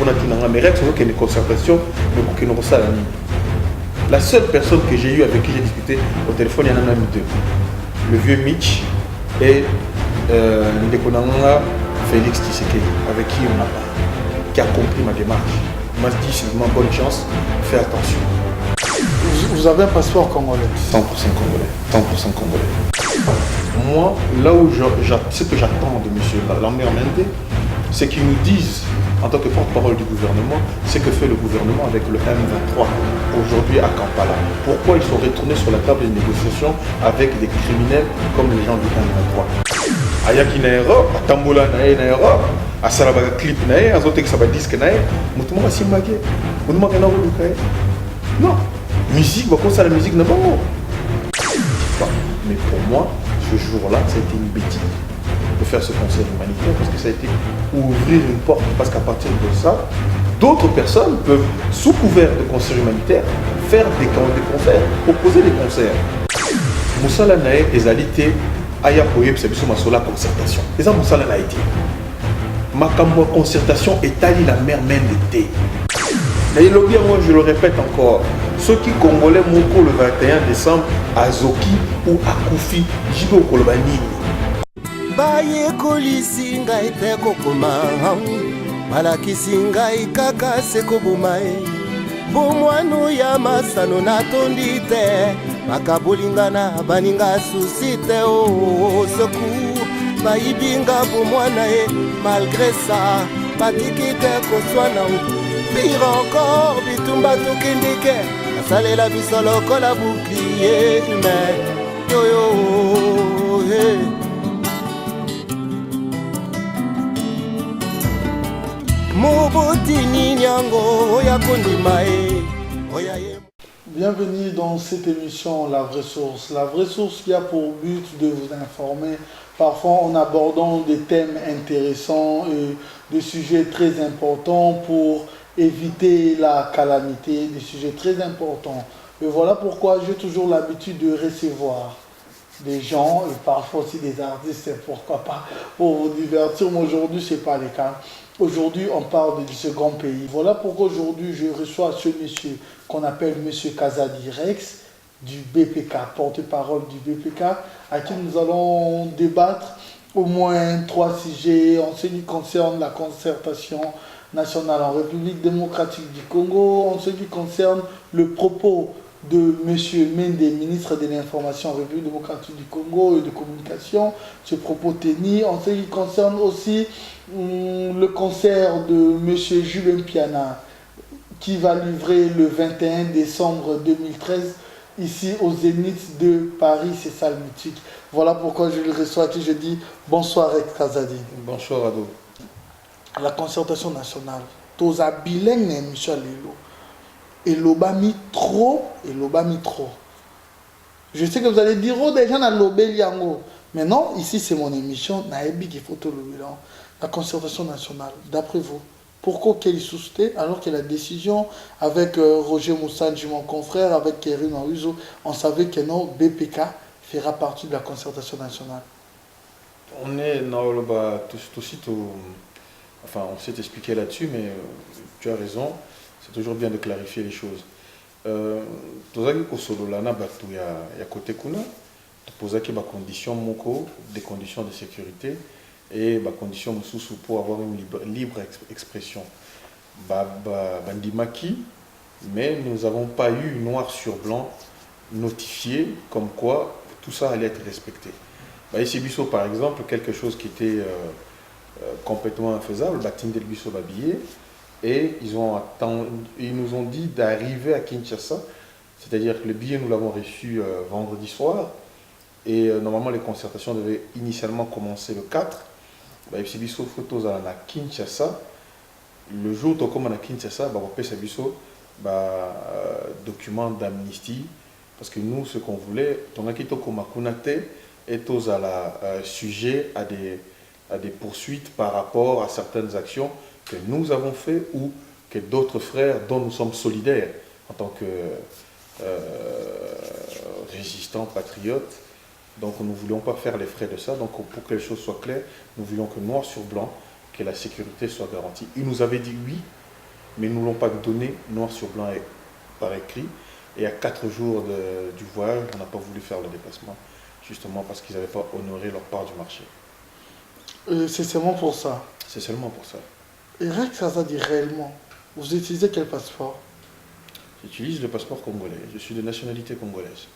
pour la mairie, c'est qu'il y a une concertation, mais pour qu'il nous ressemble. La seule personne que j'ai eue avec qui j'ai discuté au téléphone, il y en a même deux. Le vieux Mitch et Félix Tshisekedi, avec qui on a parlé, qui a compris ma démarche. Il m'a dit seulement bonne chance, fais attention. Vous avez un passeport congolais? 100% congolais. 100% congolais. Moi, là où ce que j'attends de M. Lambert Mende, c'est qu'ils nous disent, en tant que porte-parole du gouvernement, ce que fait le gouvernement avec le M23 aujourd'hui à Kampala. Pourquoi ils sont retournés sur la table des négociations avec des criminels comme les gens du M23. Ayaki na Europe, à Tambola na Europe, à Salabaga clip na à Zotek Saba disque na Moutouma Simbagé, Moutouma Kanaroulouka. Non, musique, va ça la musique n'a pas. Mais pour moi, ce jour-là, ça a été une bêtise de faire ce concert humanitaire parce que ça a été ouvrir une porte parce qu'à partir de ça, d'autres personnes peuvent, sous couvert de concert humanitaire, faire des concerts, proposer des concerts. Moussala Nae et Zalité, Aya Koyeb, c'est la concertation. Et ça, Moussala Nae été. Ma concertation est allée la mer même d'été. Mais moi, je le répète encore, ceux qui congolais Moko le 21 décembre à Zoki ou à Koufi, Jibo Kolobani. Baye kolisi ngai te kokoma balakisi ngai kaka seko bumae bomwano ya masano natondi te makabulingana baninga susi te o seku bayibinga bomwana e malgré ça batiki te koswana pire encore bitumba tokindike asalela biso lokola bouclier humain yoyo hey. Bienvenue dans cette émission La Vraie Source. La Vraie Source qui a pour but de vous informer, parfois en abordant des thèmes intéressants et des sujets très importants pour éviter la calamité, des sujets très importants. Et voilà pourquoi j'ai toujours l'habitude de recevoir des gens et parfois aussi des artistes, pourquoi pas, pour vous divertir, mais aujourd'hui ce n'est pas le cas. Aujourd'hui, on parle de ce grand pays. Voilà pourquoi aujourd'hui, je reçois ce monsieur qu'on appelle monsieur Kazadi Rex du BPK, porte-parole du BPK, à qui nous allons débattre au moins 3 sujets en ce qui concerne la concertation nationale en République démocratique du Congo, en ce qui concerne le propos de M. Mende, ministre de l'Information en République démocratique du Congo et de communication, ce propos tenu, en ce qui concerne aussi le concert de M. Julien Piana qui va livrer le 21 décembre 2013 ici au Zénith de Paris, c'est ça le mythique. Voilà pourquoi je le reçois et je dis bonsoir Kazadi. Bonsoir Ado. La concertation nationale, Toza Bileng et Michel Lelo. Et l'obami trop, et l'obami trop. Je sais que vous allez dire, oh, déjà, on a l'obé liango. Mais non, ici, c'est mon émission, Naebi qui faut tout le bilan. La concertation nationale, d'après vous, pourquoi qu'elle est soustée alors que la décision avec Roger Moussanji, mon confrère, avec Kérin Aouzo, on savait que non, BPK fera partie de la concertation nationale. On est dans le bas, enfin, on s'est expliqué là-dessus, mais tu as raison. C'est toujours bien de clarifier les choses. Tozaki kosolola na batu ya côté kuna, topozaki ba conditions moko, des conditions de sécurité et ba conditions mususu pour avoir une libre expression. Bandimaki, mais nous n'avons pas eu noir sur blanc notifié comme quoi tout ça allait être respecté. Ici Bisso par exemple, quelque chose qui était complètement infaisable, Batindel Bisso Babillé. Et ils nous ont dit d'arriver à Kinshasa, c'est-à-dire que le billet nous l'avons reçu vendredi soir, et normalement les concertations devaient initialement commencer le 4. Il y a photos à Kinshasa. Le jour où on a Kinshasa, on a fait document d'amnistie, parce que nous, ce qu'on voulait, on a quitté comme et tous à la sujet à des poursuites par rapport à certaines actions que nous avons fait ou que d'autres frères dont nous sommes solidaires en tant que résistants, patriotes. Donc nous ne voulions pas faire les frais de ça. Donc pour que les choses soient claires, nous voulions que noir sur blanc, que la sécurité soit garantie. Ils nous avaient dit oui, mais ils ne nous l'ont pas donné noir sur blanc par écrit. Et à 4 jours du voyage, on n'a pas voulu faire le déplacement, justement parce qu'ils n'avaient pas honoré leur part du marché. C'est seulement pour ça. C'est seulement pour ça. Et Rex Kazadi, réellement, vous utilisez quel passeport? J'utilise le passeport congolais. Je suis de nationalité congolaise.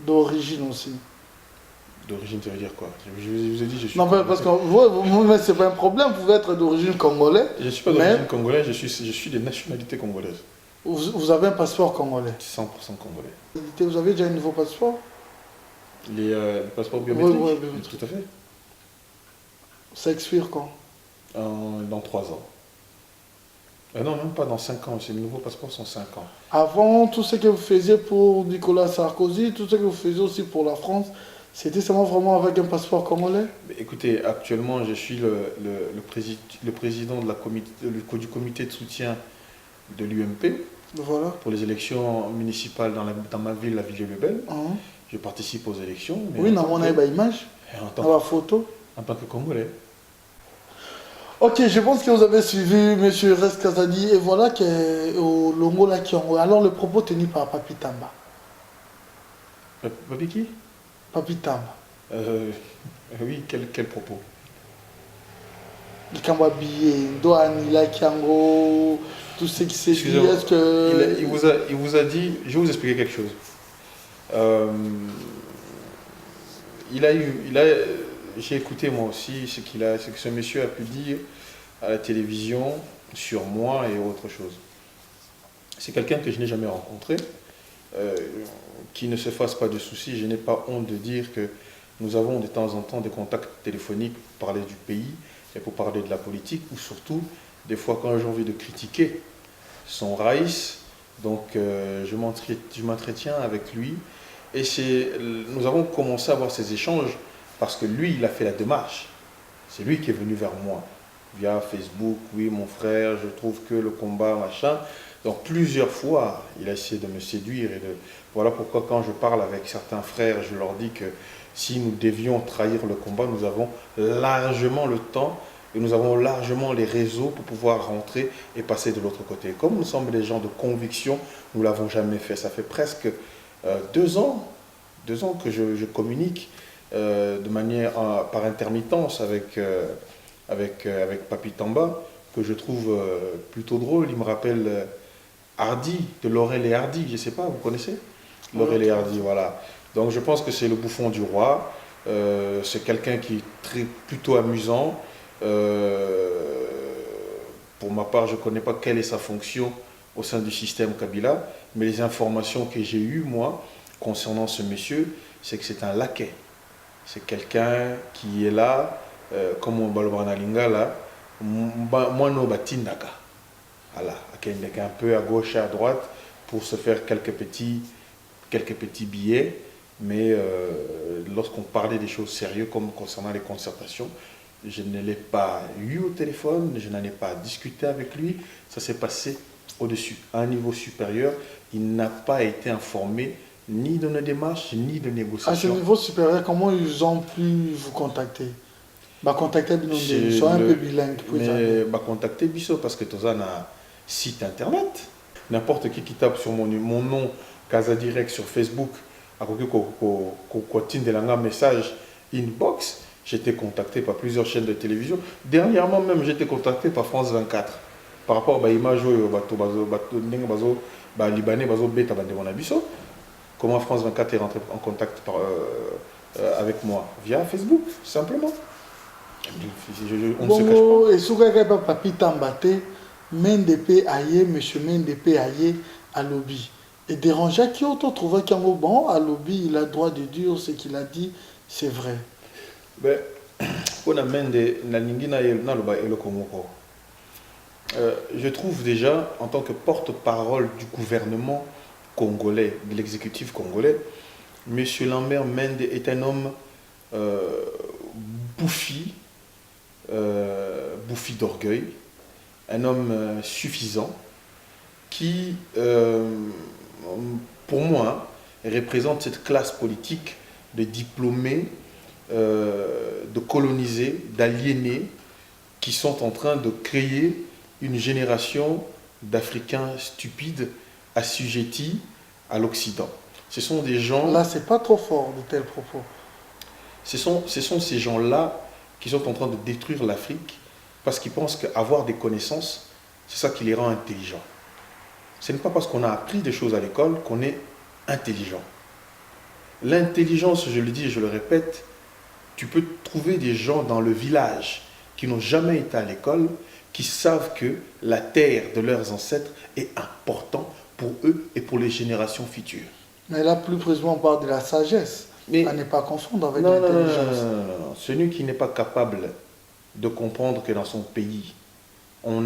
D'origine aussi. D'origine, ça veut dire quoi? Je vous ai dit, je suis. Non, parce que vous c'est pas un problème, vous pouvez être d'origine congolaise. Je ne suis pas d'origine congolaise, je suis de nationalité congolaise. Vous avez un passeport congolais? 100% congolais. Vous avez déjà un nouveau passeport? Les passeports biométriques? Oui, biométriques. Tout à fait. Ça expire quand? Dans 3 ans. Non, même pas dans 5 ans. Les nouveaux passeports sont 5 ans. Avant, tout ce que vous faisiez pour Nicolas Sarkozy, tout ce que vous faisiez aussi pour la France, c'était seulement vraiment avec un passeport congolais? Mais écoutez, actuellement, je suis le président du comité de soutien de l'UMP Voilà. pour les élections municipales dans ma ville, la ville de Lebel. Hein? Je participe aux élections. Mais Oui, on a une image, en la photo. tant que Congolais. Ok, je pense que vous avez suivi M. Rex Kazadi et voilà qu'au Longola Kiango. Alors le propos tenu par Papi Tamba. Papi qui? Papi Tamba. Oui, quel propos? Il Kamba Billet, Douane, la Kiango, tout ce qui s'est dit. Est-ce que. Il vous a dit, je vais vous expliquer quelque chose. J'ai écouté moi aussi ce que ce monsieur a pu dire à la télévision sur moi et autre chose. C'est quelqu'un que je n'ai jamais rencontré, qui ne se fasse pas de soucis. Je n'ai pas honte de dire que nous avons de temps en temps des contacts téléphoniques pour parler du pays et pour parler de la politique, ou surtout des fois quand j'ai envie de critiquer son raïs, donc je m'entretiens avec lui. Et nous avons commencé à avoir ces échanges parce que lui, il a fait la démarche. C'est lui qui est venu vers moi via Facebook. Oui, mon frère, je trouve que le combat, machin. Donc plusieurs fois, il a essayé de me séduire. Voilà pourquoi quand je parle avec certains frères, je leur dis que si nous devions trahir le combat, nous avons largement le temps et nous avons largement les réseaux pour pouvoir rentrer et passer de l'autre côté. Comme nous sommes des gens de conviction, nous ne l'avons jamais fait. Ça fait presque 2 ans que je communique de manière par intermittence avec Papi Tamba, que je trouve plutôt drôle. Il me rappelle Hardy, de Laurel et Hardy, je ne sais pas, vous connaissez Laurel et Hardy, voilà. Donc je pense que c'est le bouffon du roi, c'est quelqu'un qui est plutôt amusant. Pour ma part, je ne connais pas quelle est sa fonction au sein du système Kabila, mais les informations que j'ai eues, moi, concernant ce monsieur, c'est que c'est un laquais. C'est quelqu'un qui est là, comme on balobana lingala, moi no batindaka. Voilà, un peu à gauche et à droite pour se faire quelques petits billets, mais lorsqu'on parlait des choses sérieuses comme concernant les concertations, je ne l'ai pas eu au téléphone, je n'en ai pas discuté avec lui, ça s'est passé au-dessus, à un niveau supérieur. Il n'a pas été informé ni de nos démarches, ni de négociations. À ce niveau supérieur, comment ils ont pu vous contacter? Contacter ils sont un peu bilingues. Mais contacter Bisso parce que tu as un site internet. N'importe qui tape sur mon nom, Casa Direct sur Facebook, à un message inbox, j'ai été contacté par plusieurs chaînes de télévision. Dernièrement même, j'ai été contacté par France 24 par rapport à l'image libanais beta Bisso. Comment France 24 est rentré en contact avec moi? Via Facebook, simplement. On ne se cache pas. Et si vous avez Papi Tamba, Mendepe Aye, M. Mendepe Aye, à lobby. Et déranger qui autant trouvé qu'un mot bon, à lobby, il a le droit de dire ce qu'il a dit, c'est vrai. Ben, on a je trouve déjà, en tant que porte-parole du gouvernement congolais, de l'exécutif congolais, M. Lambert Mende est un homme bouffi d'orgueil, un homme suffisant qui, pour moi, représente cette classe politique de diplômés, de colonisés, d'aliénés qui sont en train de créer une génération d'Africains stupides assujettis à l'Occident. Ce sont des gens... Là, c'est pas trop fort de tels propos. Ce sont ces gens-là qui sont en train de détruire l'Afrique parce qu'ils pensent qu'avoir des connaissances, c'est ça qui les rend intelligents. Ce n'est pas parce qu'on a appris des choses à l'école qu'on est intelligent. L'intelligence, je le dis et je le répète, tu peux trouver des gens dans le village qui n'ont jamais été à l'école, qui savent que la terre de leurs ancêtres est importante pour eux et pour les générations futures. Mais là, plus précisément, on parle de la sagesse. Mais à ne pas confondre avec non, l'intelligence. non. Celui qui n'est pas capable de comprendre que dans son pays, on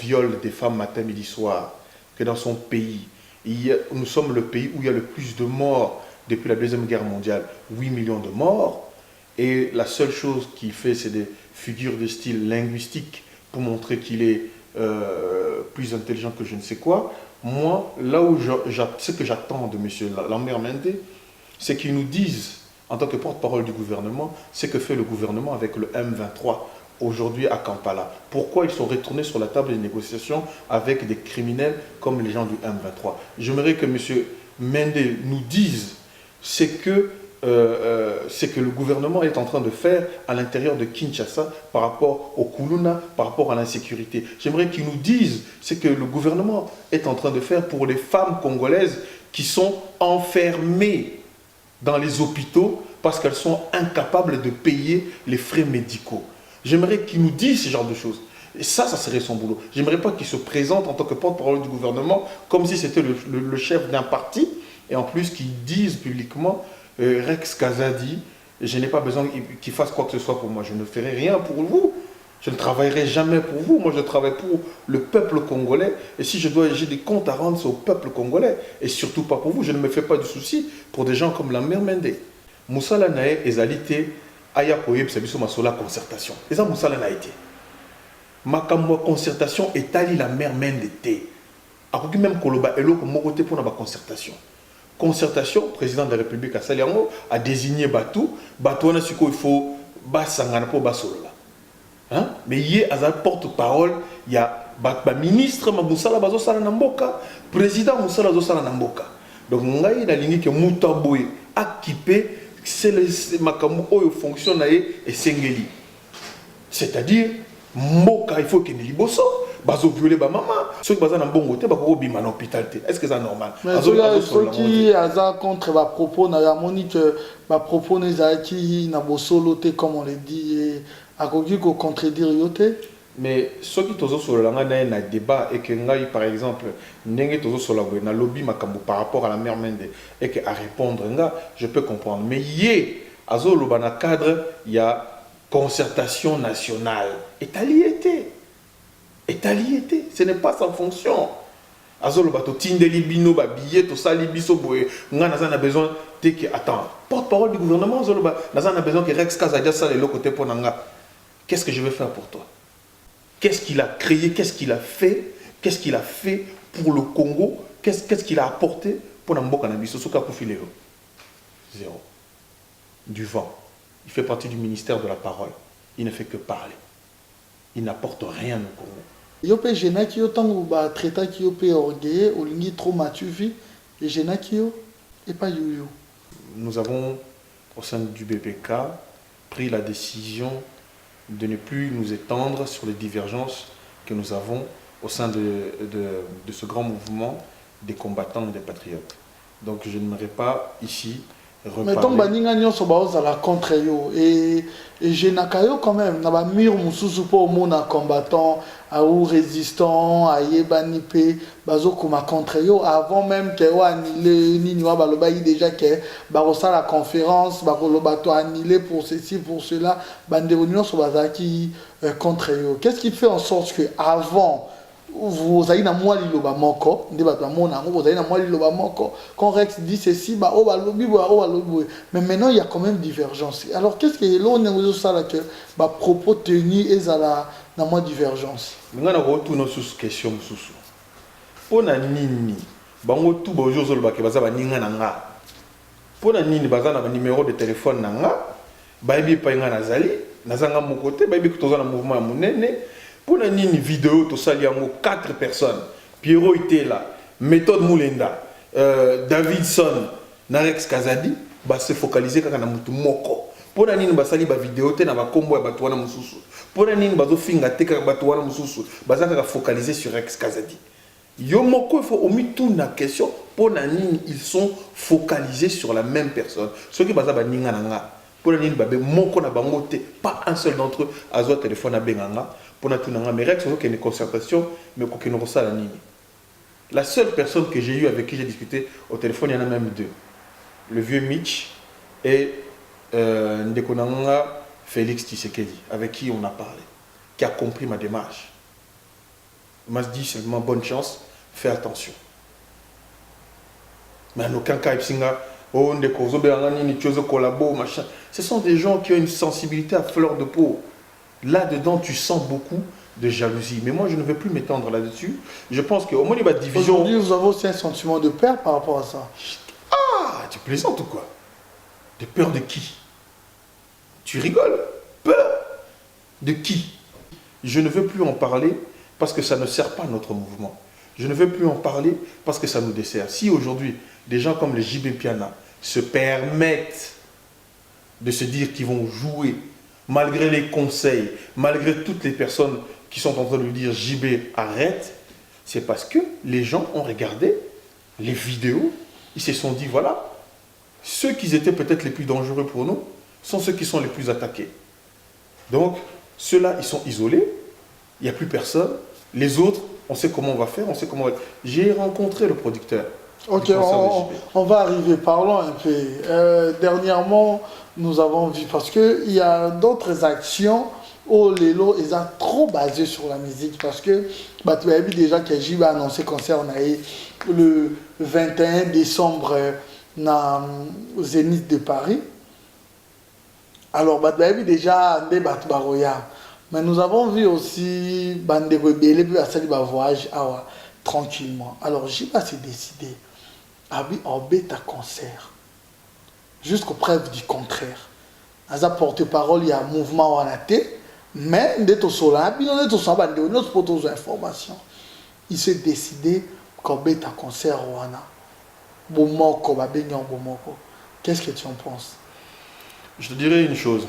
viole des femmes matin, midi, soir, que dans son pays, nous sommes le pays où il y a le plus de morts depuis la Deuxième Guerre mondiale, 8 millions de morts, et la seule chose qu'il fait, c'est des figures de style linguistique pour montrer qu'il est plus intelligent que je ne sais quoi. Moi, là où ce que j'attends de M. Lambert Mende, c'est qu'ils nous disent, en tant que porte-parole du gouvernement, ce que fait le gouvernement avec le M23 aujourd'hui à Kampala. Pourquoi ils sont retournés sur la table des négociations avec des criminels comme les gens du M23. J'aimerais que M. Mende nous dise ce que le gouvernement est en train de faire à l'intérieur de Kinshasa par rapport au Kuluna, par rapport à l'insécurité. J'aimerais qu'il nous dise ce que le gouvernement est en train de faire pour les femmes congolaises qui sont enfermées dans les hôpitaux parce qu'elles sont incapables de payer les frais médicaux. J'aimerais qu'il nous dise ce genre de choses. Et ça serait son boulot. J'aimerais pas qu'il se présente en tant que porte-parole du gouvernement comme si c'était le chef d'un parti et en plus qu'il dise publiquement Rex Kazadi, je n'ai pas besoin qu'il fasse quoi que ce soit pour moi. Je ne ferai rien pour vous. Je ne travaillerai jamais pour vous. Moi, je travaille pour le peuple congolais. Et si j'ai des comptes à rendre, c'est au peuple congolais. Et surtout pas pour vous. Je ne me fais pas de soucis pour des gens comme Lambert Mende. Moussala Nae, ezalité, aya koye, psabiso masola concertation. Et ça, Moussala Nae été. Makambo concertation est ali la mère Mende te. Akoki même koloba elo ko mokote pour na concertation. Concertation, président de la République à Saliango a désigné Batou. Batou, il faut basangana pour basolola. Hein? Mais il y a un porte-parole, il y a un ministre Moussala Bazosala Namboka, président Moussala Bazosala Namboka. Donc, il y a ligne que Moutaboy équipé, c'est le Makamou qui fonctionne et Sengeli. C'est-à-dire, Mboka, il faut qu'il y ait des bosso. Bazo violer ba maman ceux qui bazana bon côté ba ko bima na hôpital. Est-ce que c'est normal? Mais ceux qui aza contre ba propos na yamoni que ba propos nezaki na bosolo te comme on le dit et akoki ko contredire yote. Mais ceux qui tozo sur la na débat et que ngai par exemple ndenge tozo sur la na lobby makambo par rapport à la mère Mende et que à répondre nga je peux comprendre mais yé azolo bana cadre il y a concertation nationale étaliété. Ce n'est pas sa fonction. Azolo bato tindeli bino ba billet to sali biso boye nga naza na besoin te que attends porte-parole du gouvernement azolo ba naza na besoin que Rex Kazadia ça le côté pour nanga. Qu'est-ce que je vais faire pour toi? Qu'est-ce qu'il a créé? Qu'est-ce qu'il a fait? Qu'est-ce qu'il a fait pour le Congo? Qu'est-ce qu'il a apporté pour Namboka na biso soka kufileo? Zéro. Du vent. Il fait partie du ministère de la parole. Il ne fait que parler. Il n'apporte rien au Congo. Yope jena ki yo tango ba traita ki yo pe orgueilleux au lingi trop matuvi et jena ki yo et pas yo. Nous avons au sein du BPK pris la décision de ne plus nous étendre sur les divergences que nous avons au sein de ce grand mouvement des combattants et des patriotes. Donc je n'aimerais pas ici reparler. Mais ton baninga nyonso baozala contre yo et jenaka yo quand même na ba mur mususu po mona combattant ou résistant ayebani pe bazokoma contre yo avant même que o annulé nini wa baloba yi déjà que barosa la conférence bakoloba to annulé pour ceci pour cela bandeko nyonso bazaki contre yo. Qu'est-ce qui fait en sorte que avant vous avez na moi liloba moko nde bato amona ngo vous avez na moi liloba moko quand Rex dit ceci ba o ba lobi mais maintenant il y a quand même divergence. Alors qu'est-ce que l'on est ça là que ba propos tenus ezala na moi divergence ngana ko tout nos sous question mususu pona nini bango tout ba jozolo ba ke baza ba ninga na nga pona nini baza na numéro de téléphone na nga ba bi pa nga nazali nazanga mon côté ba bi ko tozana mouvement ya munene Pour une vidéo, tout ça, il y a 4 personnes. Pierrot était là, Méthode Moulenda, Davidson, Narex Kazadi, bah se focaliser quand on a mutu moko. Pour une basali ba vidéo te na ba kombo ya batuana mususu. Pour une bazo finga te ka batuana mususu, baza ka focaliser sur Rex Kazadi. Yo moko il faut omis tout na question pour nani ils sont focalisés sur la même personne. Ceux qui baza ba ninga nanga. Pour nani ba be moko na bango te, pas un seul d'entre eux a zo téléphone na benganga. Pour na tout nanga mais Rex qu'il y a une concertation mais ko ki no sala nini. La seule personne que j'ai eu avec qui j'ai discuté au téléphone, il y en a même 2. Le vieux Mitch et Ndekonanga Félix Tshisekedi, avec qui on a parlé, qui a compris ma démarche. Il m'a dit seulement bonne chance, fais attention. Mais en aucun cas, oh, machin. Ce sont des gens qui ont une sensibilité à fleur de peau. Là-dedans, tu sens beaucoup de jalousie. Mais moi, je ne vais plus m'étendre là-dessus. Je pense qu'au moins, il y a division. Aujourd'hui, vous avez aussi un sentiment de peur par rapport à ça. Ah, tu plaisantes ou quoi? De peur de qui? Tu rigoles? Peur de qui? Je ne veux plus en parler parce que ça ne sert pas notre mouvement. Je ne veux plus en parler parce que ça nous dessert. Si aujourd'hui, des gens comme les JB Piana se permettent de se dire qu'ils vont jouer, malgré les conseils, malgré toutes les personnes qui sont en train de lui dire JB arrête, c'est parce que les gens ont regardé les vidéos, ils se sont dit voilà, ceux qui étaient peut-être les plus dangereux pour nous sont ceux qui sont les plus attaqués. Donc, ceux-là, ils sont isolés, il n'y a plus personne. Les autres, on sait comment on va faire, on sait comment on va... J'ai rencontré le producteur. Ok, on va arriver, parlons un peu. Dernièrement, nous avons vu, parce qu'il y a d'autres actions où les lots, ils ont trop basé sur la musique, parce que tu as vu déjà que JB a annoncé concert le 21 décembre au Zénith de Paris. Alors, tu as vu déjà des Baroya. Mais nous avons vu aussi Bandego Bélé, puis à voyage tranquillement. Alors, JB s'est décidé à bêta concert, jusqu'aux preuves du contraire. À sa porte-parole, il y a un mouvement à la tête, mais il s'est décidé qu'on bêta concert. Qu'est-ce que tu en penses? Je te dirais une chose.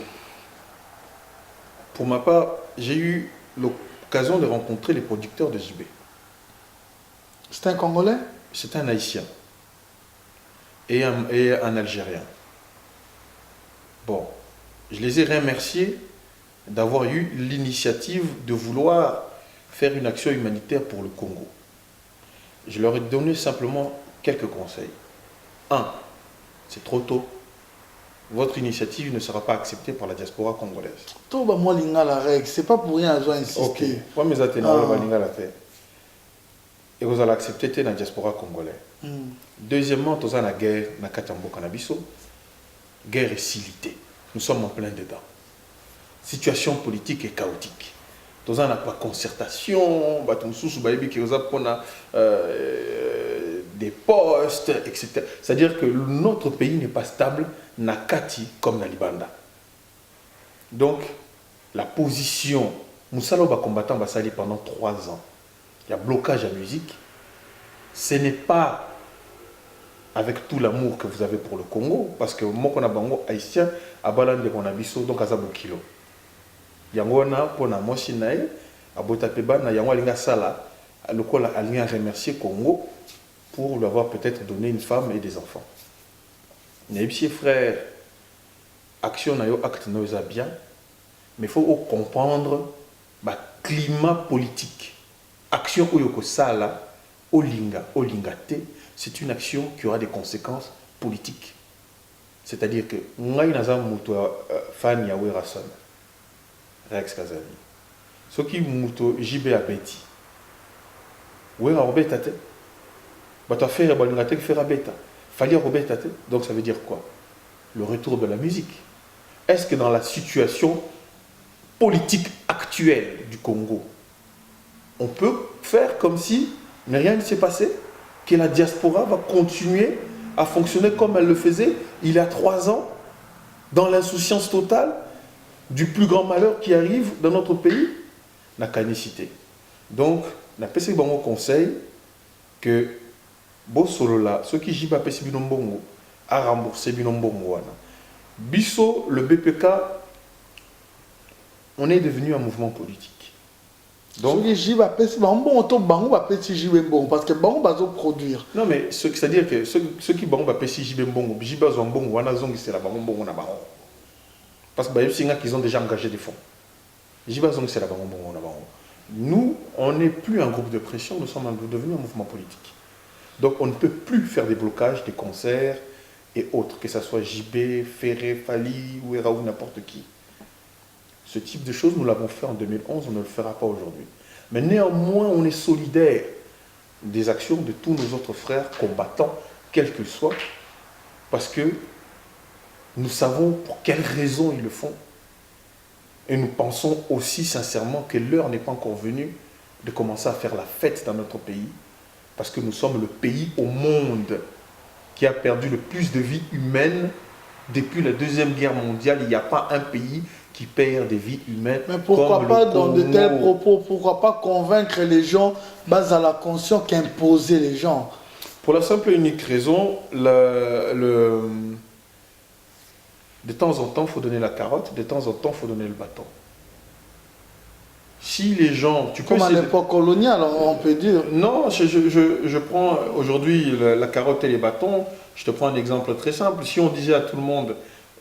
Pour ma part, j'ai eu l'occasion de rencontrer les producteurs de JB. C'est un Congolais? C'est un Haïtien et un Algérien. Bon, je les ai remerciés d'avoir eu l'initiative de vouloir faire une action humanitaire pour le Congo. Je leur ai donné simplement quelques conseils. 1. C'est trop tôt. Votre initiative ne sera pas acceptée par la diaspora congolaise. Tout le monde a la règle. C'est pas pour rien à insister. Ok. Moi, mes atténuants, et vous allez accepter dans la diaspora congolaise. Deuxièmement, nous avons la guerre dans Katambo Canabiso. Guerre et silité. Nous sommes en plein dedans. Situation politique est chaotique. Nous avons pas concertation, des postes, etc. C'est-à-dire que notre pays n'est pas stable, Nakati comme Nalibanda. Donc, la position, Moussalo va combattre Bassali pendant 3 ans. Il y a blocage à musique. Ce n'est pas avec tout l'amour que vous avez pour le Congo, parce que moi, on a bango haïtien, à Balande, on a biso, donc à Zabokilo. Yangona, pour la mochinae, à Botapeba, Yango Alinga Sala, à l'école Alinga remercier Congo pour lui avoir peut-être donné une femme et des enfants. Mes frères, action na yo acte na yo bien, mais il faut comprendre le climat politique. Action oyoko sala, olinga te, c'est une action qui aura des conséquences politiques. C'est-à-dire que ngai naza muto fan ya Werason, Rex Kazadi. Ce qui muto JB abeti. Wera obeta te. Bato faire balinga te faire abeta. Fallait obeta te. Donc ça veut dire quoi? Le retour de la musique. Est-ce que dans la situation politique actuelle du Congo, on peut faire comme si rien ne s'est passé, que la diaspora va continuer à fonctionner comme elle le faisait il y a 3 ans, dans l'insouciance totale du plus grand malheur qui arrive dans notre pays? na canicité. Donc, na pesi bango conseil que bo solo là, ceux qui jiba pesi binombongo a remboursé binombongo wana. Biso le BPK, on est devenu un mouvement politique. Donc, parce que bon va produire. Non mais c'est-à-dire que ceux qui bon va pesi jibe mbongo, jiba zombongo wana zongi c'est la bango mbongo na bango. Parce que bah singa qu'ils ont déjà engagé des fonds. Jiba zongi c'est la bango mbongo na bango. Nous, on n'est plus un groupe de pression, nous sommes devenus un mouvement politique. Donc on ne peut plus faire des blocages, des concerts et autres, que ce soit JB, Ferré, Fali ou Eraou, n'importe qui. Ce type de choses, nous l'avons fait en 2011, on ne le fera pas aujourd'hui. Mais néanmoins, on est solidaire des actions de tous nos autres frères combattants, quels qu'ils soient, parce que nous savons pour quelles raisons ils le font. Et nous pensons aussi sincèrement que l'heure n'est pas encore venue de commencer à faire la fête dans notre pays, parce que nous sommes le pays au monde qui a perdu le plus de vies humaines depuis la Deuxième Guerre mondiale. Il n'y a pas un pays qui perd des vies humaines. Mais pourquoi comme pas le dans de Congo. tels propos, pourquoi pas convaincre les gens base à la conscience qu'imposer les gens? Pour la simple et unique raison, de temps en temps, il faut donner la carotte, de temps en temps, il faut donner le bâton. Si les gens... Comme à l'époque coloniale, on peut dire. Non, je prends aujourd'hui la carotte et les bâtons. Je te prends un exemple très simple. Si on disait à tout le monde,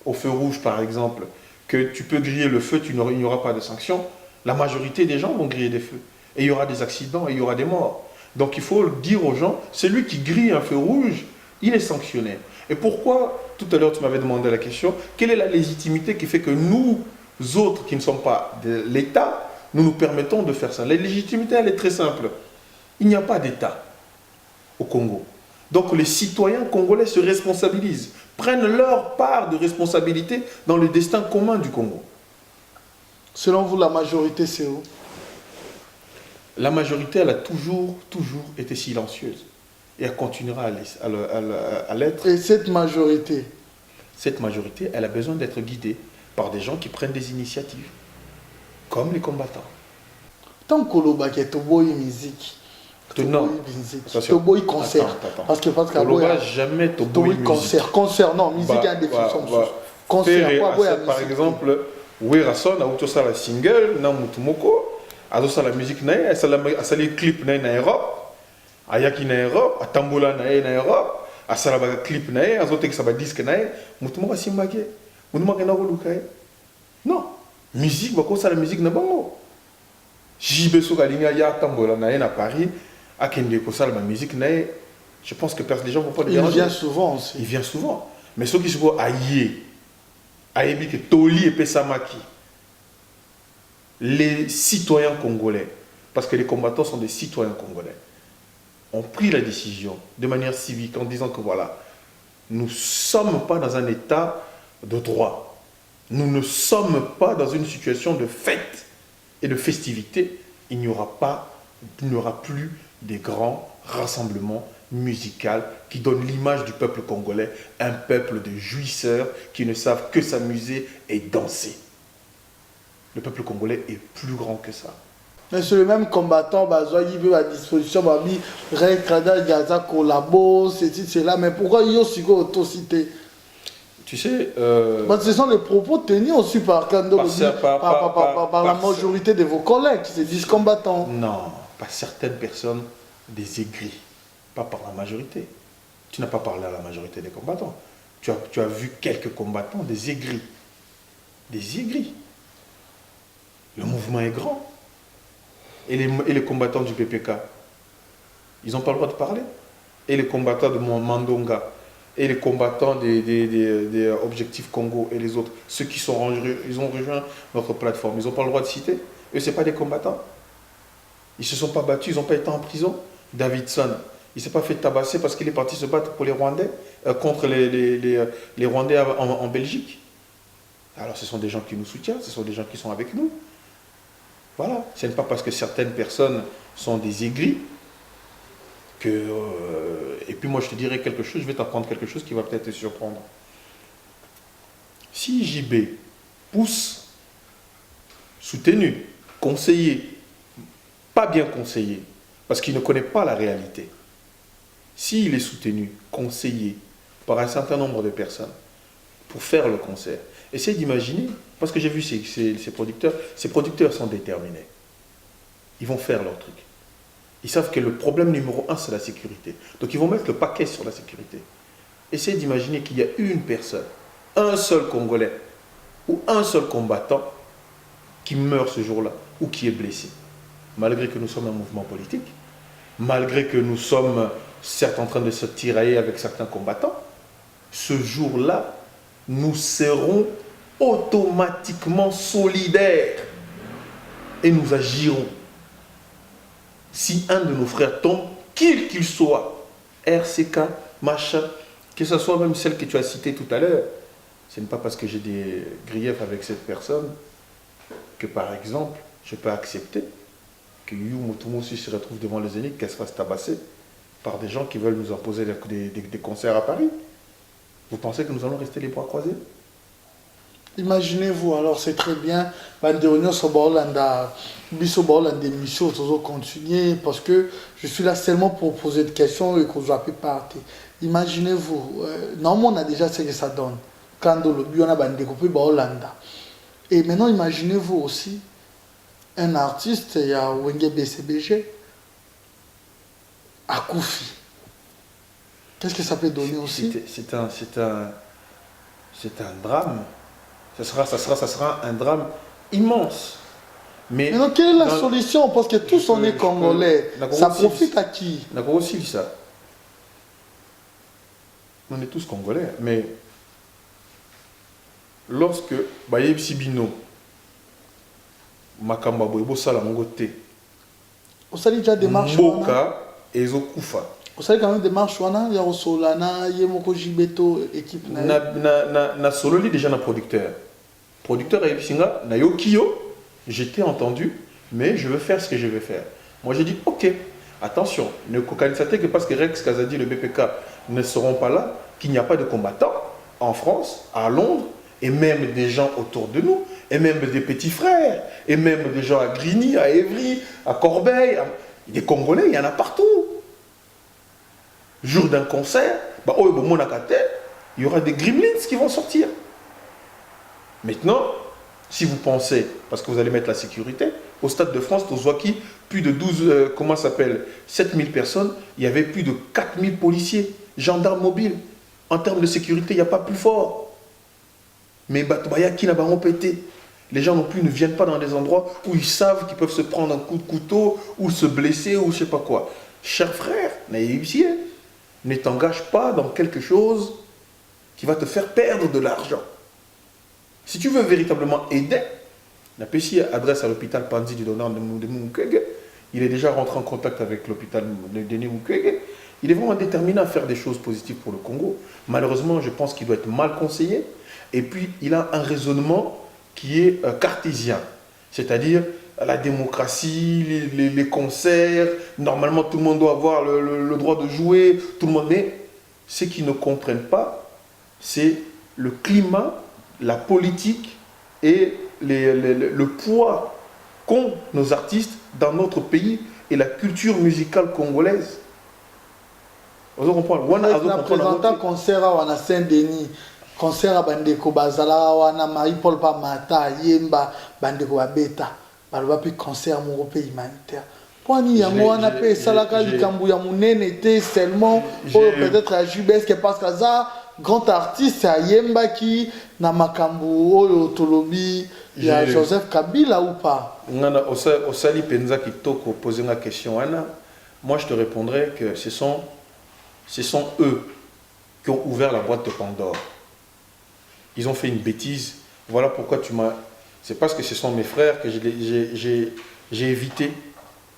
au feu rouge par exemple, que tu peux griller le feu, il n'y aura pas de sanctions, la majorité des gens vont griller des feux. Et il y aura des accidents et il y aura des morts. Donc il faut dire aux gens, celui qui grille un feu rouge, il est sanctionné. Et pourquoi, tout à l'heure tu m'avais demandé la question, quelle est la légitimité qui fait que nous autres qui ne sommes pas de l'État, nous nous permettons de faire ça? La légitimité, elle est très simple. Il n'y a pas d'État au Congo. Donc les citoyens congolais se responsabilisent, prennent leur part de responsabilité dans le destin commun du Congo. Selon vous, la majorité, c'est où? La majorité, elle a toujours été silencieuse. Et elle continuera à l'être. Et cette majorité? Cette majorité, elle a besoin d'être guidée par des gens qui prennent des initiatives, comme les combattants. Tant que le musique, non, Toboy concert. Parce que jamais Toboy concert. Concert, non, musique a une définition. Concert, par exemple, Werason a outosa la single, na mutumoko, a la musique na a le clip na Europe, ayaki na Europe, a tambola na Europe, a la clip na a zote sa disque na mutumoko simbake, mutumoko na rolukai. Non, musique bako la musique na bango. JB Sogalinga ya tambola na Paris. À Kende Kosal, ma musique, je pense que les gens ne vont pas le déranger. Il vient souvent aussi. Il vient souvent. Mais ceux qui se voient aïe, aïe, Toli et Pessamaki, les citoyens congolais, parce que les combattants sont des citoyens congolais, ont pris la décision de manière civique en disant que voilà, nous ne sommes pas dans un état de droit. Nous ne sommes pas dans une situation de fête et de festivité. Il n'y aura plus des grands rassemblements musicaux qui donnent l'image du peuple congolais, un peuple de jouisseurs qui ne savent que s'amuser et danser. Le peuple congolais est plus grand que ça. Mais c'est le même combattant, il veut à disposition, Rekrada, Gaza, Collabo, c'est là, mais pourquoi il y a aussi autocité? Tu sais, ce sont les propos tenus aussi par la majorité de vos collègues qui se disent combattants. Non, par certaines personnes, des aigris, pas par la majorité. Tu n'as pas parlé à la majorité des combattants. Tu as vu quelques combattants, des aigris. Des aigris. Le mouvement est grand. Et les combattants du PPK, ils n'ont pas le droit de parler. Et les combattants de Mandonga, et les combattants des Objectifs Congo et les autres, ceux qui ils ont rejoint notre plateforme, ils n'ont pas le droit de citer. Eux, ce n'est pas des combattants. Ils ne se sont pas battus, ils n'ont pas été en prison. Davidson, il ne s'est pas fait tabasser parce qu'il est parti se battre pour les Rwandais, contre les Rwandais en Belgique. Alors ce sont des gens qui nous soutiennent, ce sont des gens qui sont avec nous. Voilà, ce n'est pas parce que certaines personnes sont des aigris que... et puis moi je te dirai quelque chose, je vais t'apprendre quelque chose qui va peut-être te surprendre. Si JB pousse, soutenu, conseillé pas bien conseillé, parce qu'il ne connaît pas la réalité, s'il est soutenu, conseillé par un certain nombre de personnes pour faire le concert, essayez d'imaginer, parce que j'ai vu ces producteurs sont déterminés. Ils vont faire leur truc. Ils savent que le problème numéro 1, c'est la sécurité. Donc ils vont mettre le paquet sur la sécurité. Essayez d'imaginer qu'il y a une personne, un seul Congolais, ou un seul combattant qui meurt ce jour-là, ou qui est blessé. Malgré que nous sommes un mouvement politique, malgré que nous sommes certes en train de se tirailler avec certains combattants, ce jour-là, nous serons automatiquement solidaires et nous agirons. Si un de nos frères tombe, quel qu'il soit, RCK, machin, que ce soit même celle que tu as citée tout à l'heure, ce n'est pas parce que j'ai des griefs avec cette personne que, par exemple, je peux accepter que Yu Motumosi se retrouve devant les Zénith, qu'elle se fasse tabasser par des gens qui veulent nous imposer des concerts à Paris. Vous pensez que nous allons rester les bras croisés? Imaginez-vous, alors c'est très bien, des missions, continuer, parce que je suis là seulement pour poser des questions et que vous avez parti. Imaginez-vous, normalement on a déjà ce que ça donne. Quand le but on a découpé Hollanda. Et maintenant imaginez-vous aussi un artiste, il y a Wenge BCBG, à Koufi. Qu'est-ce que ça peut donner aussi? C'est un drame. Ça sera un drame immense. Mais maintenant, quelle est la solution? Parce que tous on est congolais. Ça profite à qui? D'accord aussi ça. On est tous congolais. Mais lorsque Bayeb Sibino, Makamba Boybo Sala Mongote, vous savez déjà démarche Mboka et Zokufa. Vous savez quand même démarche il y a Solana, il y a Moko Jibeto, équipe. Na sololi déjà un producteur. Producteur à Epsinga, na Yokio, j'étais entendu, mais je veux faire ce que je veux faire. Moi j'ai dit ok, attention, ne cocanisez que parce que Rex Kazadi, le BPK ne seront pas là, qu'il n'y a pas de combattants en France, à Londres, et même des gens autour de nous, et même des petits frères, et même des gens à Grigny, à Évry, à Corbeil, des Congolais, il y en a partout. Jour d'un concert, il y aura des gremlins qui vont sortir. Maintenant, si vous pensez, parce que vous allez mettre la sécurité, au Stade de France, Tozwaki, plus de 7000 personnes, il y avait plus de 4000 policiers, gendarmes mobiles. En termes de sécurité, il n'y a pas plus fort. Mais qui n'a pas pété. Les gens non plus ne viennent pas dans des endroits où ils savent qu'ils peuvent se prendre un coup de couteau, ou se blesser, ou je ne sais pas quoi. Cher frère, ne t'engage pas dans quelque chose qui va te faire perdre de l'argent. Si tu veux véritablement aider, la PCI adresse à l'hôpital Panzi du Donneur de Mukwege. Il est déjà rentré en contact avec l'hôpital de Denis Mukwege. Il est vraiment déterminé à faire des choses positives pour le Congo. Malheureusement, je pense qu'il doit être mal conseillé. Et puis, il a un raisonnement qui est cartésien. C'est-à-dire, la démocratie, les concerts, normalement tout le monde doit avoir le droit de jouer, tout le monde. Mais ce qu'ils ne comprennent pas, c'est le climat, la politique et le poids qu'ont nos artistes dans notre pays et la culture musicale congolaise. Vous comprenez? On a présenté un concert à Saint-Denis, concert à Bandeko Bazala, à Marie-Paul Pamata, Yemba, Bandeko Babeta, Balwapi concert mon pays humanitaire. Pwani yango wana pe salaka likambu ya munene était seulement peut-être à Jubeske parce que ça grand artiste à Yemba qui na makambu oyo tolobi ya Joseph Kabila ou pas. Ngana osali penza kitoko poser la question ana. Moi je te répondrai que ce sont eux qui ont ouvert la boîte de Pandore. Ils ont fait une bêtise. Voilà pourquoi tu m'as. C'est parce que ce sont mes frères que j'ai évité.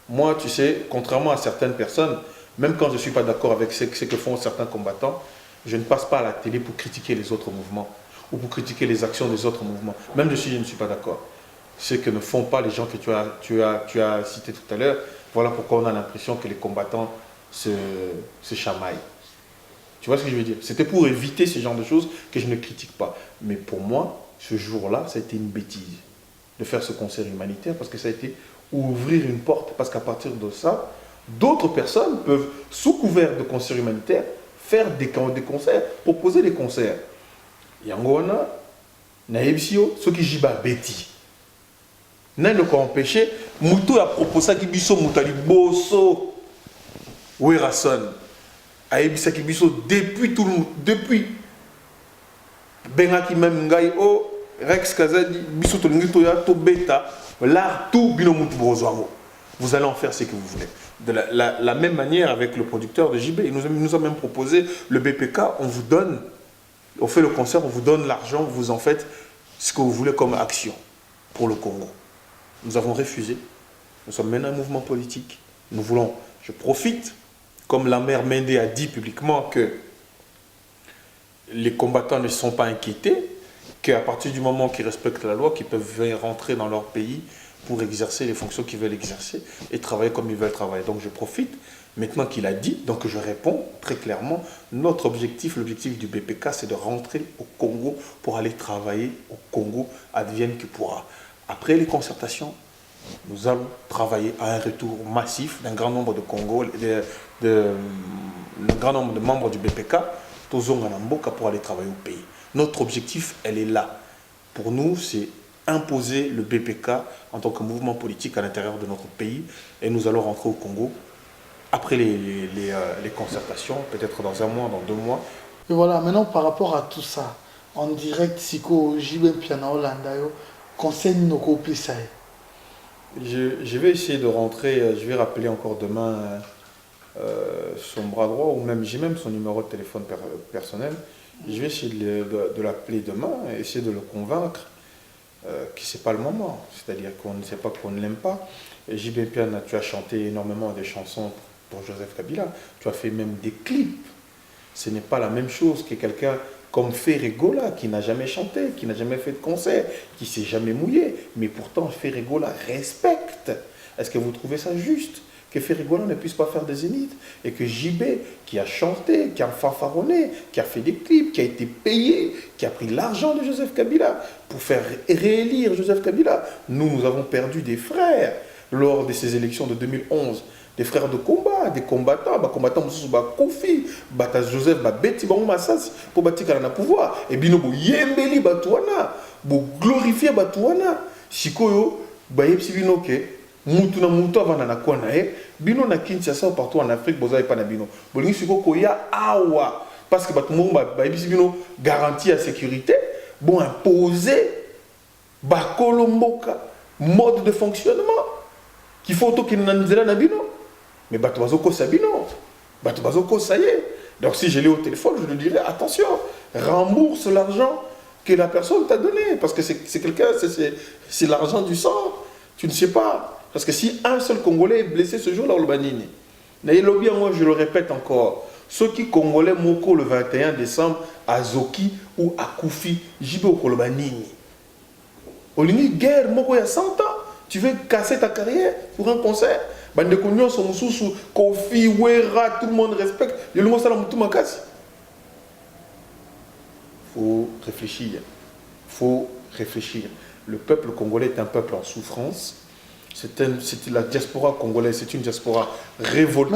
Moi, tu sais, contrairement à certaines personnes, même quand je ne suis pas d'accord avec ce que font certains combattants, je ne passe pas à la télé pour critiquer les autres mouvements ou pour critiquer les actions des autres mouvements. Même si je ne suis pas d'accord. Ce que ne font pas les gens que tu as cités tout à l'heure, voilà pourquoi on a l'impression que les combattants se chamaillent. Tu vois ce que je veux dire? C'était pour éviter ce genre de choses que je ne critique pas. Mais pour moi, ce jour-là, ça a été une bêtise de faire ce concert humanitaire parce que ça a été ou ouvrir une porte, parce qu'à partir de ça, d'autres personnes peuvent, sous couvert de concerts humanitaires, faire des concerts, proposer des concerts. Yangona, naebisio, ce qui jiba beti. N'a ne quoi empêcher, Moutou a proposé qui biso moutali bosso, Werason, a ebisa qui biso depuis tout le monde, depuis Benaki même ngai o Rex Kazadi biso to ngito ya to beta l'art tout bino moutou bozoamo. Vous allez en faire ce que vous voulez. De la même manière avec le producteur de JB, il nous a même proposé le BPK, on vous donne, on fait le concert, on vous donne l'argent, vous en faites ce que vous voulez comme action pour le Congo. Nous avons refusé. Nous sommes maintenant un mouvement politique. Nous voulons, je profite, comme la mère Mende a dit publiquement que les combattants ne sont pas inquiétés, qu'à partir du moment qu'ils respectent la loi, qu'ils peuvent rentrer dans leur pays pour exercer les fonctions qu'ils veulent exercer et travailler comme ils veulent travailler. Donc je profite, maintenant qu'il a dit, donc je réponds très clairement, notre objectif, l'objectif du BPK, c'est de rentrer au Congo pour aller travailler au Congo, advienne que pourra. Après les concertations, nous allons travailler à un retour massif d'un grand nombre de Congo, d'un grand nombre de membres du BPK, pour aller travailler au pays. Notre objectif, elle est là. Pour nous, c'est imposer le BPK en tant que mouvement politique à l'intérieur de notre pays et nous allons rentrer au Congo après les concertations, peut-être dans un mois, dans 2 mois. Et voilà, maintenant par rapport à tout ça, en direct, Siko, JB Piana Holandayo, conseil nos copies ça. Je vais essayer de rentrer, je vais rappeler encore demain son bras droit, ou même j'ai même son numéro de téléphone personnel. Je vais essayer de l'appeler demain, essayer de le convaincre que ce n'est pas le moment. C'est-à-dire qu'on ne sait pas qu'on ne l'aime pas. JB Piana, tu as chanté énormément des chansons pour Joseph Kabila. Tu as fait même des clips. Ce n'est pas la même chose que quelqu'un comme Ferregola, qui n'a jamais chanté, qui n'a jamais fait de concert, qui ne s'est jamais mouillé. Mais pourtant, Ferregola respecte. Est-ce que vous trouvez ça juste que Ferregola ne puisse pas faire des zéniths et que JB, qui a chanté, qui a fanfaronné, qui a fait des clips, qui a été payé, qui a pris l'argent de Joseph Kabila pour faire réélire Joseph Kabila. Nous avons perdu des frères lors de ces élections de 2011. Des frères de combat, des combattants, combattants Kofi, Joseph Betty Massas pour bâtir le pouvoir. Et bien, vous yembeli Batouana, vous glorifiez Batouana. Sikoyo, bino ke, mutu na mutu avant na kwa na bino na Kinshasa partout en Afrique, boza pas na bino. Bolingi siko koya awa parce que batumo bino garantie à sécurité, bon imposer bakolomboka mode de fonctionnement qu'il faut to kinanzela na bino. Mais Batouazoko Sabino, Batouazoko ça y est. Donc si je l'ai au téléphone, je lui dirais attention, rembourse l'argent que la personne t'a donné. Parce que c'est quelqu'un, c'est l'argent du sang. Tu ne sais pas. Parce que si un seul Congolais est blessé ce jour-là, au Banini, moi je le répète encore, ceux qui Congolais Moko le 21 décembre à Zoki ou à Koufi, j'y vais au Kolobanini. Au lieu de guerre, Moko il y a 100 ans, tu veux casser ta carrière pour un concert. Bande Kognon sont sous Kofi, Wera, tout le monde respecte. Le mot ça tout ma casse. Faut réfléchir. Faut réfléchir. Le peuple congolais est un peuple en souffrance. C'est la diaspora congolaise, c'est une diaspora révoltée.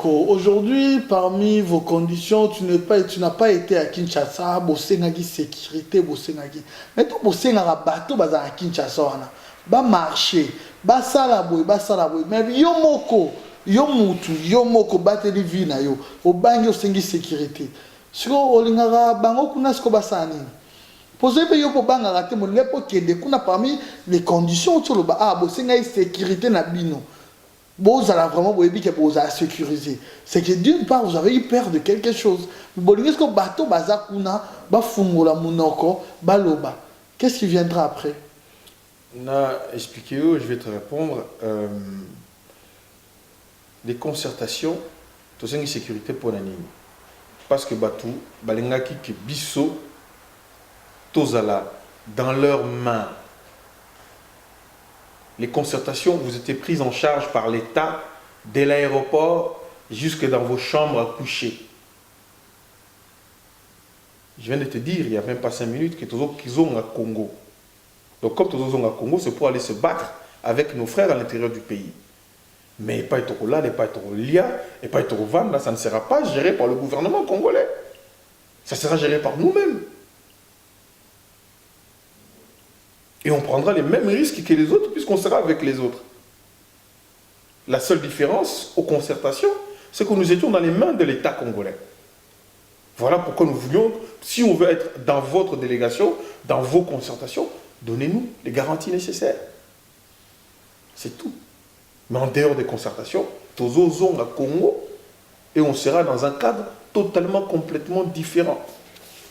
Aujourd'hui, parmi vos conditions, tu n'as pas été à Kinshasa, Bosengagi sécurité, Bosengagi. Mais tout Bosengara bateau à Kinshasa, ba marché, ba salaboy, mais yo moko bateli vina yo, obangi osengi sécurité. Siko olingara bango kuna siko basani. Posez pe yo po banga raté mo lepo kende kuna parmi les conditions sur le ba bosenga sécurité na bino. Bozala vraiment boyebi ke boza sécuriser. C'est que d'une part vous avez eu peur de quelque chose. Bolingi ko bateau baza kuna ba fungola munoko baloba. Qu'est-ce qui viendra après? On a expliqué, je vais te répondre. Les concertations, tout ça, une sécurité pour la ligne. Parce que Batou, Balengaki, qui bisso, Tozala, dans leurs mains. Les concertations, vous étiez prises en charge par l'État, dès l'aéroport jusque dans vos chambres à coucher. Je viens de te dire, il n'y a même pas 5 minutes, qu'ils ont à Congo. Donc comme tous les Congo, c'est pour aller se battre avec nos frères à l'intérieur du pays. Mais pas être là, pas être lia, et pas être van, là, ça ne sera pas géré par le gouvernement congolais. Ça sera géré par nous-mêmes. Et on prendra les mêmes risques que les autres, puisqu'on sera avec les autres. La seule différence aux concertations, c'est que nous étions dans les mains de l'État congolais. Voilà pourquoi nous voulions, si on veut être dans votre délégation, dans vos concertations, donnez-nous les garanties nécessaires. C'est tout. Mais en dehors des concertations, tous osons à Congo, et on sera dans un cadre totalement, complètement différent.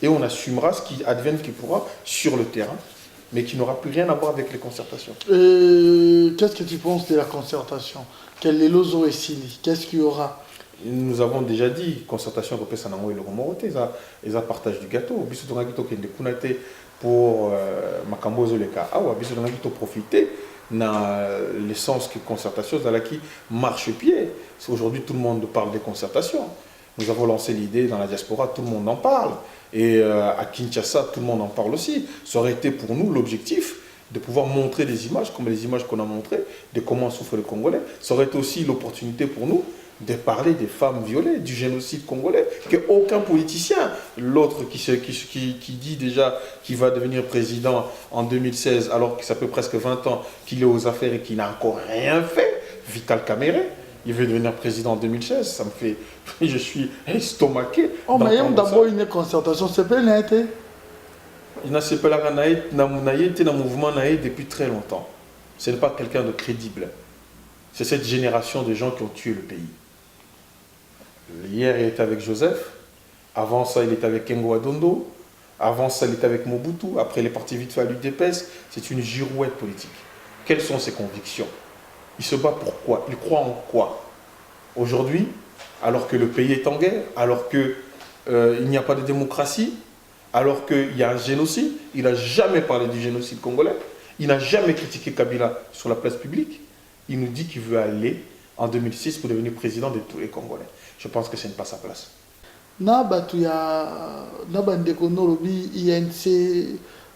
Et on assumera ce qui advienne qui pourra sur le terrain, mais qui n'aura plus rien à voir avec les concertations. Qu'est-ce que tu penses de la concertation? Quel est l'ozo et Sili? Qu'est-ce qu'il y aura? Nous avons déjà dit, concertation européenne, ça n'a pas eu le remorté, ils ont partage du gâteau. Biso donga kito kende kunate pour makambozo le ka. Ah ouais, biso donga kito profiter na l'essence que concertation dans qui marche pied. Aujourd'hui tout le monde parle des concertations. Nous avons lancé l'idée dans la diaspora, tout le monde en parle. Et à Kinshasa, tout le monde en parle aussi. Ça aurait été pour nous l'objectif de pouvoir montrer des images, comme les images qu'on a montrées, de comment souffre le Congolais. Ça aurait été aussi l'opportunité pour nous de parler des femmes violées, du génocide congolais, qu'aucun politicien, l'autre qui dit déjà qu'il va devenir président en 2016, alors que ça fait presque 20 ans qu'il est aux affaires et qu'il n'a encore rien fait, Vital Kamerhe, il veut devenir président en 2016, ça me fait... Je suis estomaqué. Oh, mais il y a d'abord une concertation, c'est pas une été. Il n'a pas été dans le mouvement depuis très longtemps. Ce n'est pas quelqu'un de crédible. C'est cette génération de gens qui ont tué le pays. Hier, il était avec Joseph. Avant ça, il était avec Kengo Adondo. Avant ça, il était avec Mobutu. Après, il est parti vite fait à l'UDPS. C'est une girouette politique. Quelles sont ses convictions? Il se bat pour quoi? Il croit en quoi? Aujourd'hui, alors que le pays est en guerre, alors qu'il n'y a pas de démocratie, alors qu'il y a un génocide, il n'a jamais parlé du génocide congolais. Il n'a jamais critiqué Kabila sur la place publique. Il nous dit qu'il veut aller en 2006 pour devenir président de tous les Congolais. Je pense que ce n'est pas sa place. INC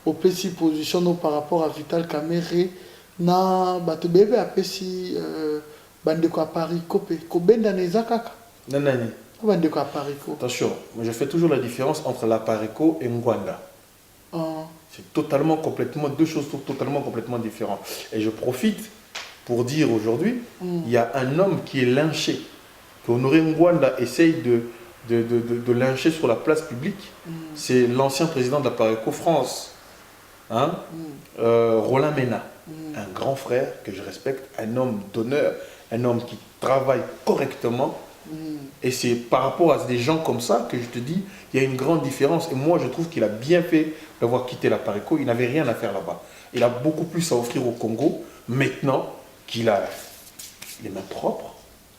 au PC position par rapport à Vital Kamerhe na batu bebe apesi bandeko à Paris kopé ko benda nezakaka Nanani. Bandeko à Paris ko. Attention, moi je fais toujours la différence entre la Parico et Ngwanda. C'est totalement, complètement, deux choses totalement, complètement différentes. Et je profite pour dire aujourd'hui, il y a un homme qui est lynché, que Honoré Ngwanda essaye de lyncher sur la place publique. C'est l'ancien président de la Pareco France, hein? Roland Mena, un grand frère que je respecte, un homme d'honneur, un homme qui travaille correctement. Et c'est par rapport à des gens comme ça que je te dis, il y a une grande différence. Et moi, je trouve qu'il a bien fait d'avoir quitté la Pareco. Il n'avait rien à faire là-bas. Il a beaucoup plus à offrir au Congo maintenant qu'il a les mains propres.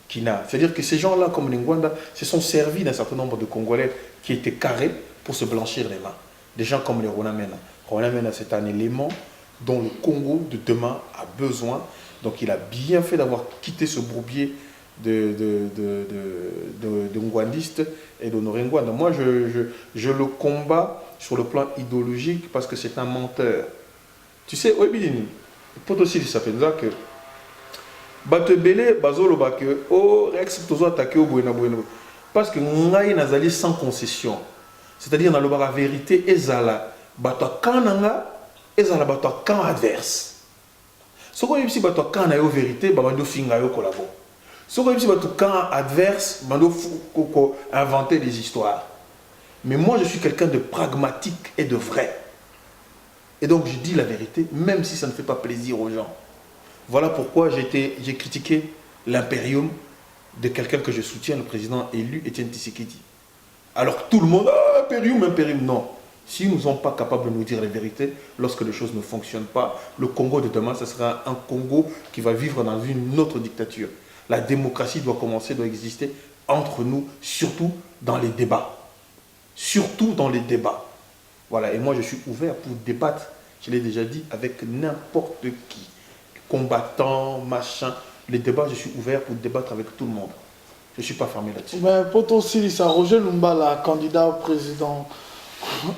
C'est-à-dire que ces gens-là, comme les Ngwanda, se sont servis d'un certain nombre de Congolais qui étaient carrés pour se blanchir les mains. Des gens comme les Roland Mena. Roland Mena, c'est un élément dont le Congo de demain a besoin. Donc il a bien fait d'avoir quitté ce bourbier de Ngwandistes et d'Honoré Ngwanda. Moi, je le combats sur le plan idéologique parce que c'est un menteur. Tu sais, Oebidini, peut aussi ça fait que Batebele, Bazolo Bake, oh, Rex, Tozo attaqué au Buena Buena. Parce que Ngaï Nazali sans concession. C'est-à-dire, dans le bar, la vérité, Ezala, Batoa Kananga, Ezala Batoa Kan adverse. Ce qu'on dit, si Batoa Kan a eu vérité, Bamando Finga yo collabo. Ce qu'on dit, si Batoa Kan adverse, Bamando faut inventer des histoires. Mais moi, je suis quelqu'un de pragmatique et de vrai. Et donc, je dis la vérité, même si ça ne fait pas plaisir aux gens. Voilà pourquoi j'ai critiqué l'impérium de quelqu'un que je soutiens, le président élu, Étienne Tshisekedi. Alors tout le monde, ah, impérium, non. Si nous ne sommes pas capables de nous dire la vérité, lorsque les choses ne fonctionnent pas, le Congo de demain, ce sera un Congo qui va vivre dans une autre dictature. La démocratie doit exister entre nous, surtout dans les débats. Surtout dans les débats. Voilà, et moi je suis ouvert pour débattre, je l'ai déjà dit, avec n'importe qui. Combattants, machin. Les débats, je suis ouvert pour débattre avec tout le monde. Je ne suis pas fermé là-dessus. Mais pour toi aussi, ça, Roger Lumbala, candidat au président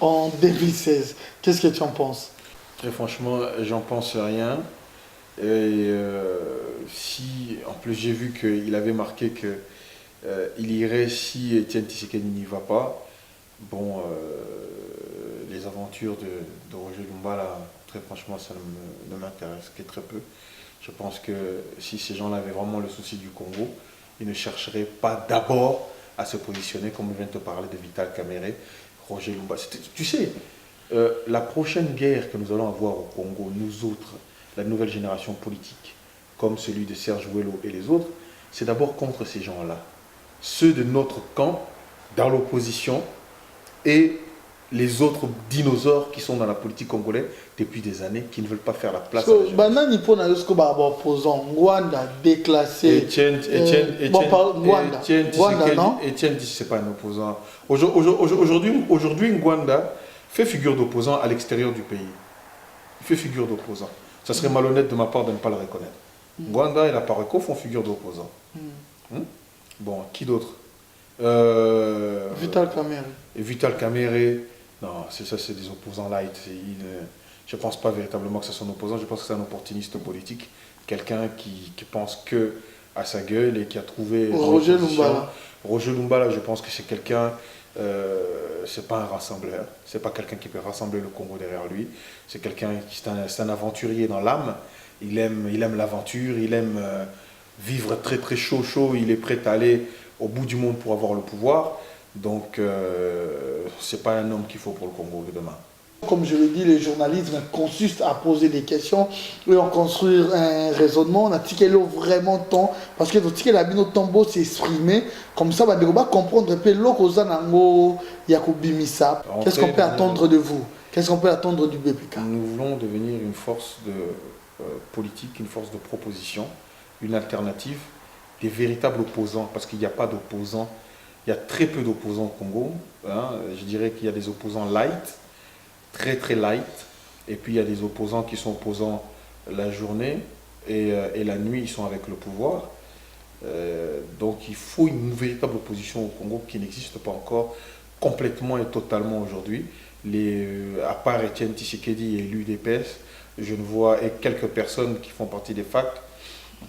en 2016, qu'est-ce que tu en penses? Très franchement, j'en pense rien. Et si, en plus j'ai vu qu'il avait marqué que il irait si Etienne Tshisekedi n'y va pas. Bon, les aventures de Roger Lumba, là, très franchement, ça ne m'intéresse que très peu. Je pense que si ces gens-là avaient vraiment le souci du Congo, ils ne chercheraient pas d'abord à se positionner, comme je viens de te parler de Vital Kamerhe, Roger Lumba. Tu sais, la prochaine guerre que nous allons avoir au Congo, nous autres, la nouvelle génération politique, comme celui de Serge Ouello et les autres, c'est d'abord contre ces gens-là. Ceux de notre camp, dans l'opposition, et les autres dinosaures qui sont dans la politique congolaise depuis des années, qui ne veulent pas faire la place à la jeunesse. Banani pour na yosko ba opposant Rwanda déclassé. Etienne c'est pas un opposant. Aujourd'hui, Ngwanda fait figure d'opposant à l'extérieur du pays. Il fait figure d'opposant. Ça serait malhonnête de ma part de ne pas le reconnaître. Ngwanda et la Pareco font figure d'opposant. Bon, qui d'autre? Vital Kamerhe. Et Vital Kamerhe, non, c'est des opposants light. Je ne pense pas véritablement que ce soit un opposant, je pense que c'est un opportuniste politique. Quelqu'un qui pense que à sa gueule et qui a trouvé... Roger Lumbala. Roger Lumbala, je pense que c'est quelqu'un... c'est pas un rassembleur, c'est pas quelqu'un qui peut rassembler le Congo derrière lui. C'est quelqu'un qui c'est un aventurier dans l'âme. Il aime l'aventure, il aime vivre très très chaud, il est prêt à aller au bout du monde pour avoir le pouvoir. Donc, c'est pas un homme qu'il faut pour le Congo de demain. Comme je l'ai dit, le journalisme consiste à poser des questions et à construire un raisonnement. On a tiqué vraiment temps parce que tiqué la bino tombeau s'exprimer comme ça, on va comprendre un peu l'okozanango yakubimisa. Qu'est-ce qu'on peut attendre de vous? Qu'est-ce qu'on peut attendre du BPK? Nous voulons devenir une force de politique, une force de proposition, une alternative, des véritables opposants, parce qu'il n'y a pas d'opposants. Il y a très peu d'opposants au Congo. Hein. Je dirais qu'il y a des opposants light, très très light, et puis il y a des opposants qui sont opposants la journée et la nuit ils sont avec le pouvoir. Donc il faut une véritable opposition au Congo qui n'existe pas encore complètement et totalement aujourd'hui. À part Etienne Tshisekedi et l'UDPS, je ne vois, et quelques personnes qui font partie des FAC,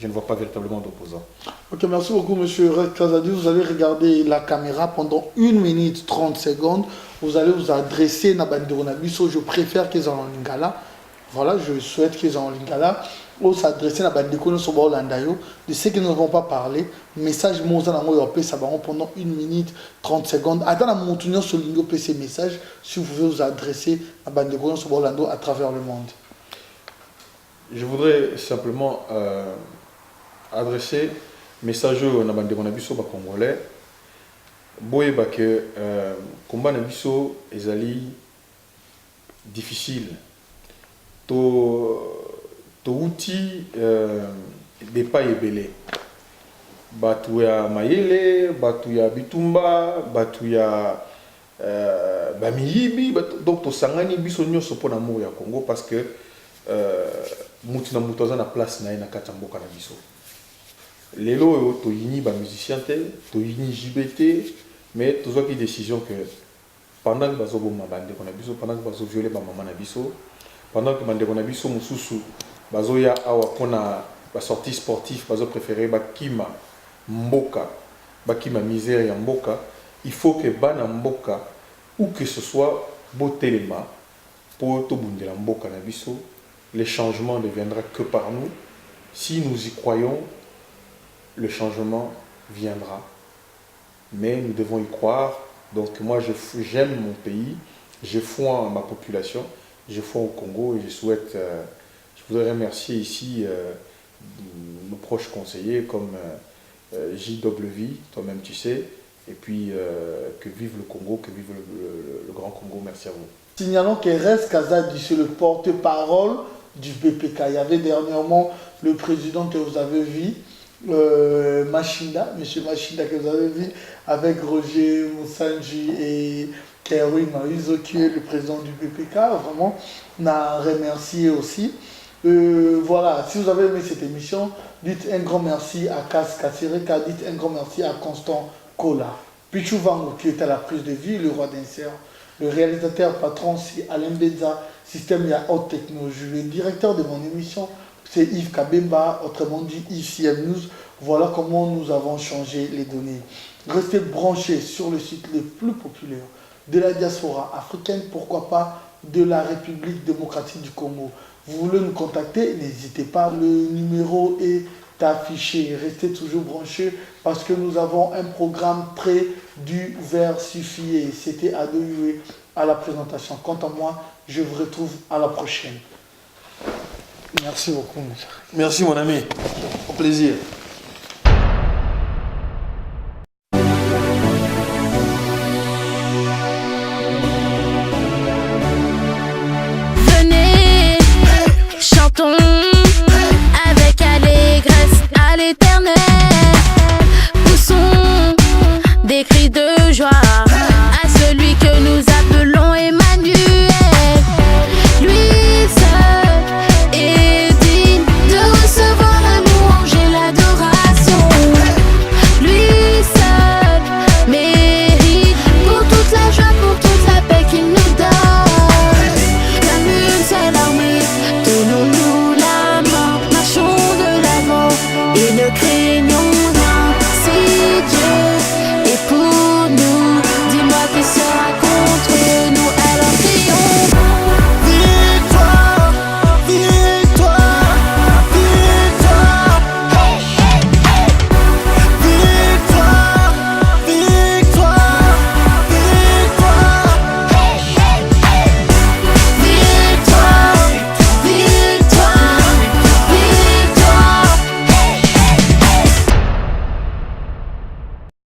je ne vois pas véritablement d'opposants. Ok, merci beaucoup, monsieur Red Kazadi. Vous allez regarder la caméra pendant 1 minute 30 secondes. Vous allez vous adresser à Bandironabiso. Je préfère qu'ils en lingala. Voilà, je souhaite qu'ils en lingala. Ou s'adresser à Bandikono Landayo. De ceux qui ne vont pas parler. Message Mozanamo Yopé Sabaron pendant 1 minute 30 secondes. Attends, mon tournoi sur Lingo PC message si vous voulez vous adresser à Bandikono Lando à travers le monde. Je voudrais simplement adresser message au Nabandeko Nabiso ba Congolais. Boyeba que combat Nabiso ezali difficile. To outil des pas ebele. Batu ya Mayele, batu ya Bitumba, batu ya Bamiyibi, donc to sangani biso nyoso pona mo ya Congo parce que mutu na mutu aza na place na ye na kati ya mboka na biso. Lelo oyo toyini ba musicien te, toyini JBT, mais tozwaki décision que pendant que bazoboma bandeko na biso, pendant que bazoviole ba mama na biso, pendant que bandeko na biso mosusu bazoya awa pona ba sortie sportive, bazo préférer bakima mboka, bakima misère ya mboka, il faut que bana mboka ou que ce soit botelema pour tobundela mboka na biso. Le changement ne viendra que par nous. Si nous y croyons, le changement viendra. Mais nous devons y croire. Donc moi, j'aime mon pays, j'ai foi en ma population, j'ai foi au Congo et je souhaite, je voudrais remercier ici nos proches conseillers comme JW, toi-même tu sais, et puis que vive le Congo, que vive le grand Congo. Merci à vous. Signalons que Red Kazadi, c'est le porte-parole du BPK. Il y avait dernièrement le président que vous avez vu, Machinda, M. Machinda que vous avez vu, avec Roger Moussanji et Kerwin Marizo, qui est le président du BPK. Vraiment, on a remercié aussi. Voilà, si vous avez aimé cette émission, dites un grand merci à Kas Kassereka, dites un grand merci à Constant Kola. Pichou Vango, qui est à la prise de vie, le roi d'insert. Le réalisateur patron, c'est Alain Benza, système de haute technologie. Le directeur de mon émission, c'est Yves Kabemba, autrement dit ICM News. Voilà comment nous avons changé les données. Restez branchés sur le site le plus populaire de la diaspora africaine, pourquoi pas de la République démocratique du Congo. Vous voulez nous contacter, n'hésitez pas, le numéro est affiché. Restez toujours branchés parce que nous avons un programme très diversifié. C'était Adoyoué à la présentation. Quant à moi, je vous retrouve à la prochaine. Merci beaucoup. Merci mon ami, au plaisir.